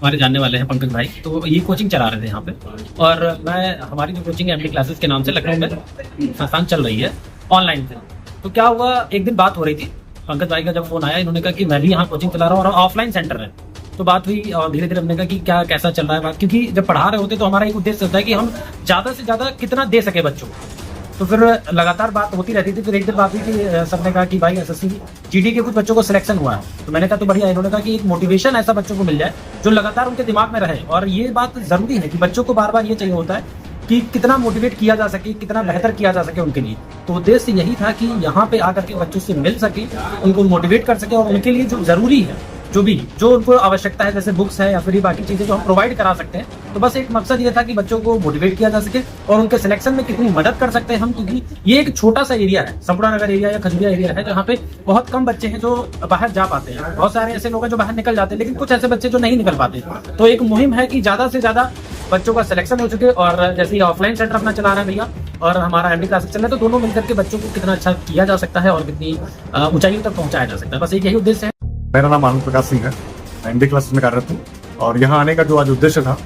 हमारे जानने वाले हैं पंकज भाई, तो ये कोचिंग चला रहे थे यहाँ पे। और मैं हमारी जो कोचिंग एमडी क्लासेस के नाम से लखनऊ में संस्थान चल रही है ऑनलाइन से। तो क्या हुआ, एक दिन बात हो रही थी, पंकज भाई का जब फोन आया, इन्होंने कहा कि मैं भी यहाँ कोचिंग चला रहा हूँ और ऑफलाइन सेंटर है। तो बात हुई और धीरे धीरे हमने कहा कि क्या कैसा चल रहा है बात, क्योंकि जब पढ़ा रहे होते तो हमारा एक उद्देश्य होता है कि हम ज्यादा से ज्यादा कितना दे सके बच्चों को। तो फिर लगातार बात होती रहती थी। फिर एक दिन बात हुई कि सबने कहा कि भाई एसएससी जीडी के कुछ बच्चों को सिलेक्शन हुआ है। तो मैंने कहा तो बढ़िया। इन्होंने कहा कि एक मोटिवेशन ऐसा बच्चों को मिल जाए जो लगातार उनके दिमाग में रहे। और ये बात जरूरी है कि बच्चों को बार बार ये चाहिए होता है कि कितना मोटिवेट किया जा सके, कितना बेहतर किया जा सके उनके लिए। तो उद्देश्य यही था कि यहाँ पे आकर के बच्चों से मिल सके, उनको मोटिवेट कर सके और उनके लिए जो जरूरी है, जो उनको आवश्यकता है, जैसे बुक्स है या फिर बाकी चीजें जो हम प्रोवाइड करा सकते हैं। तो बस एक मकसद ये था कि बच्चों को मोटिवेट किया जा सके और उनके सिलेक्शन में कितनी मदद कर सकते हैं हम, क्योंकि ये एक छोटा सा एरिया है, संपूर्ण नगर एरिया या खजूरिया एरिया है, जहाँ पे बहुत कम बच्चे हैं जो बाहर जा पाते हैं। बहुत सारे ऐसे लोग हैं जो बाहर निकल जाते हैं, लेकिन कुछ ऐसे बच्चे जो नहीं निकल पाते। तो एक मुहिम है कि ज्यादा से ज्यादा बच्चों का सिलेक्शन हो चुके। और जैसे ऑफलाइन सेंटर अपना चला रहे हैं भैया और हमारा एमडी क्लासेस चल रहा है, तो दोनों मिलकर के बच्चों को कितना अच्छा किया जा सकता है और कितनी ऊंचाइयों तक पहुंचाया जा सकता है, बस एक यही उद्देश्य है। मेरा नाम आनंद प्रकाश सिंह है, मैं एमडी क्लासेस में कार्यरत हूँ। और यहाँ आने का जो आज उद्देश्य था,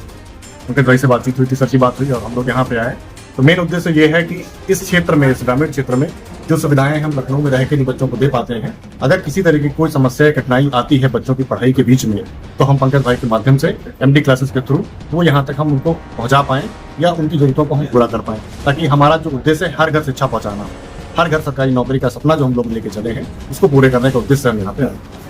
उनके भाई से बातचीत हुई थी, सच्ची बात हुई और हम लोग यहाँ पे आए। तो मेन उद्देश्य ये है कि इस क्षेत्र में, इस ग्रामीण क्षेत्र में जो सुविधाएं हम लखनऊ में रह के बच्चों को दे पाते हैं, अगर किसी तरह की कोई समस्या कठिनाई आती है बच्चों की पढ़ाई के बीच में, तो हम पंकज भाई के माध्यम से एमडी क्लासेस के थ्रू वो यहाँ तक हम उनको पहुँचा पाएं या उनकी जरूरतों को हम पूरा कर पाएं, ताकि हमारा जो उद्देश्य है हर घर शिक्षा पहुँचाना, हर घर सरकारी नौकरी का सपना जो हम लोग लेके चले हैं, उसको पूरे करने का उद्देश्य हम यहाँ पे आए।